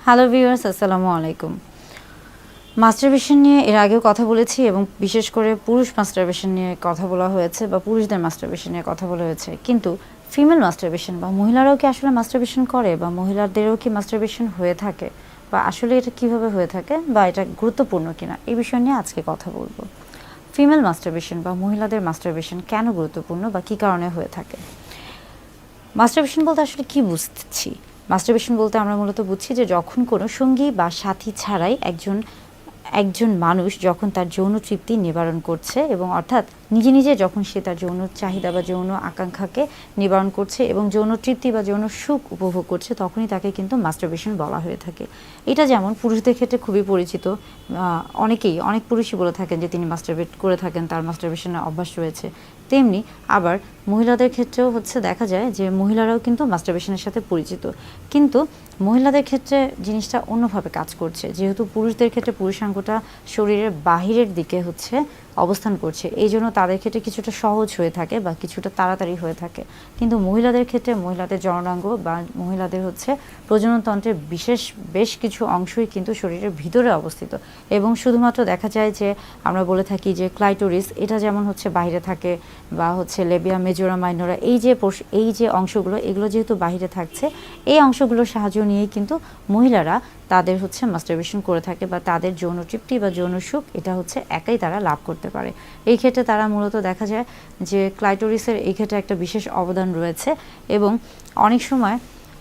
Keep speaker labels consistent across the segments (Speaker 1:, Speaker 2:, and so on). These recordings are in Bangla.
Speaker 1: হ্যালো ভিউয়ার্স, আসসালামু আলাইকুম। মাস্টারবেশন নিয়ে এর আগেও কথা বলেছি এবং বিশেষ করে পুরুষ মাস্টারবেশন নিয়ে কথা বলা হয়েছে বা পুরুষদের মাস্টারবেশন নিয়ে কথা বলা হয়েছে, কিন্তু ফিমেল মাস্টারবেশন বা মহিলারাও কি আসলে মাস্টারবেশন করে বা মহিলাদেরও কি মাস্টারবেশন হয়ে থাকে বা আসলে এটা কিভাবে হয়ে থাকে বা এটা গুরুত্বপূর্ণ কিনা এই বিষয় নিয়ে আজকে কথা বলবো। ফিমেল মাস্টারবেশন বা মহিলাদের মাস্টারবেশন কেন গুরুত্বপূর্ণ বা কী কারণে হয়ে থাকে? মাস্টারবেশন বলতে আসলে কি বুঝছি? মাস্টারবেশন বলতে আমরা মূলত বুঝছি যে যখন কোনো সঙ্গী বা সাথী ছাড়াই একজন একজন মানুষ যখন তার যৌন তৃপ্তি নিবারণ করছে এবং অর্থাৎ নিজে নিজে যখন সে তার যৌন চাহিদা বা যৌন আকাঙ্ক্ষাকে নিবারণ করছে এবং যৌন তৃপ্তি বা যৌন সুখ উপভোগ করছে, তখনই তাকে কিন্তু মাস্টারবেশন বলা হয়ে থাকে। এটা যেমন পুরুষদের ক্ষেত্রে খুবই পরিচিত, অনেক পুরুষই বলে থাকেন যে তিনি মাস্টারবেট করে থাকেন, তার মাস্টারবেশনের অভ্যাস রয়েছে। তেমনি আবার মহিলাদের ক্ষেত্রেও দেখা যায় যে মহিলারাও কিন্তু মাস্টারবেশনের সাথে পরিচিত, কিন্তু মহিলাদের ক্ষেত্রে জিনিসটা অন্যভাবে কাজ করছে। যেহেতু পুরুষদের ক্ষেত্রে পুরুষাঙ্গটা শরীরের বাহিরের দিকে অবস্থান করছে, এই জন্য তাদের ক্ষেত্রে কিছুটা সহজ হয়ে থাকে বা কিছুটা তাড়াতাড়ি হয়ে থাকে, কিন্তু মহিলাদের ক্ষেত্রে মহিলাদের জননাঙ্গ বা মহিলাদের প্রজননতন্ত্রের বেশ কিছু অংশই কিন্তু শরীরের ভিতরে অবস্থিত এবং শুধুমাত্র দেখা যায় যে আমরা বলে থাকি যে ক্লাইটোরিস এটা যেমন বাইরে থাকে বা লেবিয়া মেজোরা মাইনরা, এই যে অংশগুলো, এগুলো যেহেতু বাহিরে থাকছে, এই অংশগুলোর সাহায্য নিয়েই কিন্তু মহিলারা তাদের মাস্টারবেশন করে থাকে বা তাদের যৌন তৃপ্তি বা যৌন সুখ এটা একাই তারা লাভ করতে পারে। এই ক্ষেত্রে তারা মূলত দেখা যায় যে ক্লাইটোরিসের এই ক্ষেত্রে একটা বিশেষ অবদান রয়েছে এবং অনেক সময়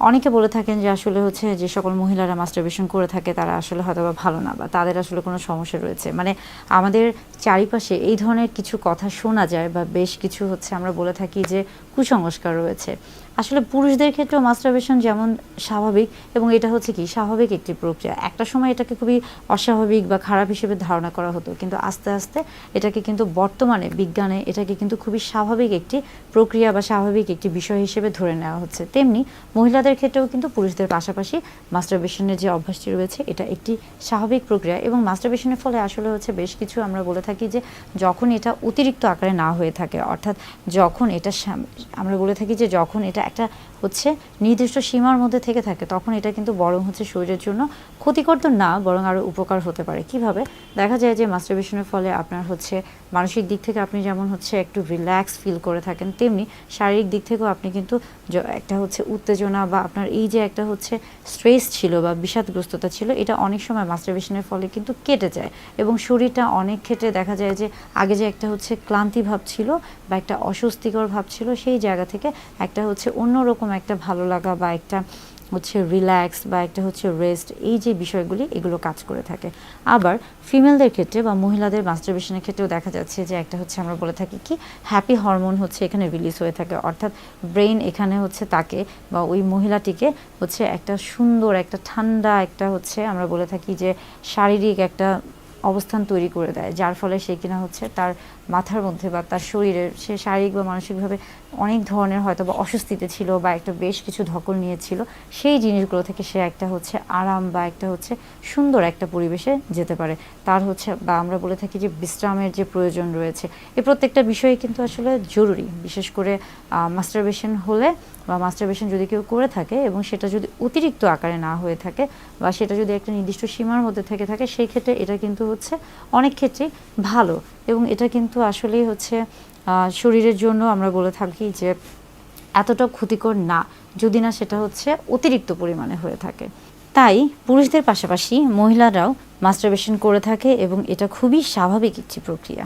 Speaker 1: অনেকে বলে থাকেন যে আসলে যে সকল মহিলারা মাস্টারবেশন করে থাকে তারা আসলে হয়তো বা ভালো না বা তাদের আসলে কোনো সমস্যা রয়েছে। মানে আমাদের চারিপাশে এই ধরনের কিছু কথা শোনা যায় বা বেশ কিছু আমরা বলে থাকি যে কুসংস্কার রয়েছে। আসলে পুরুষদের ক্ষেত্রেও মাস্টারবেশন যেমন স্বাভাবিক এবং এটা কি স্বাভাবিক একটি প্রক্রিয়া। একটা সময় এটাকে খুবই অস্বাভাবিক বা খারাপ হিসেবে ধারণা করা হতো, কিন্তু আস্তে আস্তে এটাকে কিন্তু বর্তমানে বিজ্ঞানে এটাকে কিন্তু খুবই স্বাভাবিক একটি প্রক্রিয়া বা স্বাভাবিক একটি বিষয় হিসেবে ধরে নেওয়া হচ্ছে। তেমনি মহিলাদের ক্ষেত্রেও কিন্তু পুরুষদের পাশাপাশি মাস্টারবেশনের যে অভ্যাসটি রয়েছে এটা একটি স্বাভাবিক প্রক্রিয়া এবং মাস্টারবেশনের ফলে আসলে বেশ কিছু আমরা বলে থাকি যে যখন এটা অতিরিক্ত আকারে না হয়ে থাকে, অর্থাৎ যখন এটা আমরা বলে থাকি যে যখন এটা একটা নির্দিষ্ট সীমার মধ্যে থেকে থাকে, তখন এটা কিন্তু বরং শরীরের জন্য ক্ষতিকর তো না, বরং আরও উপকার হতে পারে। কিভাবে? দেখা যায় যে মাস্টারবেশনের ফলে আপনার মানসিক দিক থেকে আপনি যেমন একটু রিল্যাক্স ফিল করে থাকেন, তেমনি শারীরিক দিক থেকেও আপনি কিন্তু একটা উত্তেজনা বা আপনার এই যে একটা স্ট্রেস ছিল বা বিষাদগ্রস্ততা ছিল, এটা অনেক সময় মাস্টারবেশনের ফলে কিন্তু কেটে যায় এবং শরীরটা অনেক ক্ষেত্রে দেখা যায় যে আগে যে একটা ক্লান্তি ভাব ছিল বা একটা অস্বস্তিকর ভাব ছিল, সেই জায়গা থেকে একটা অন্যরকম একটা ভালো লাগা বা একটা রিল্যাক্স বা একটা রেস্ট, এই যে বিষয়গুলি এগুলো কাজ করে থাকে। আবার ফিমেলদের ক্ষেত্রে বা মহিলাদের মাস্টারবেশনের ক্ষেত্রেও দেখা যাচ্ছে যে একটা আমরা বলে থাকি কি হ্যাপি হরমোন এখানে রিলিজ হয়ে থাকে, অর্থাৎ ব্রেন এখানে তাকে বা ওই মহিলাটিকে একটা সুন্দর একটা ঠান্ডা একটা আমরা বলে থাকি যে শারীরিক একটা অবস্থান তৈরি করে দেয়, যার ফলে সে কিনা তার মাথার মধ্যে বা তার শরীরের সে শারীরিক বা মানসিকভাবে অনেক ধরনের হয়তো বা অস্বস্তিতে ছিল বা একটা বেশ কিছু ধকল নিয়েছিল, সেই জিনিসগুলো থেকে সে একটা আরাম বা একটা সুন্দর একটা পরিবেশে যেতে পারে। তার বা আমরা বলে থাকি যে বিশ্রামের যে প্রয়োজন রয়েছে, এই প্রত্যেকটা বিষয়ে কিন্তু আসলে জরুরি। বিশেষ করে মাস্টারবেশন হলে বা মাস্টারবেশন যদি কেউ করে থাকে এবং সেটা যদি অতিরিক্ত আকারে না হয়ে থাকে বা সেটা যদি একটা নির্দিষ্ট সীমার মধ্যে থেকে থাকে, সেই ক্ষেত্রে এটা কিন্তু অনেক ক্ষেত্রেই ভালো এবং এটা কিন্তু আসলেই শরীরের জন্য আমরা বলে থাকি যে এতটা ক্ষতিকর না, যদি না সেটা অতিরিক্ত পরিমাণে হয়ে থাকে। তাই পুরুষদের পাশাপাশি মহিলারাও মাস্টারবেশন করে থাকে এবং এটা খুবই স্বাভাবিক একটি প্রক্রিয়া।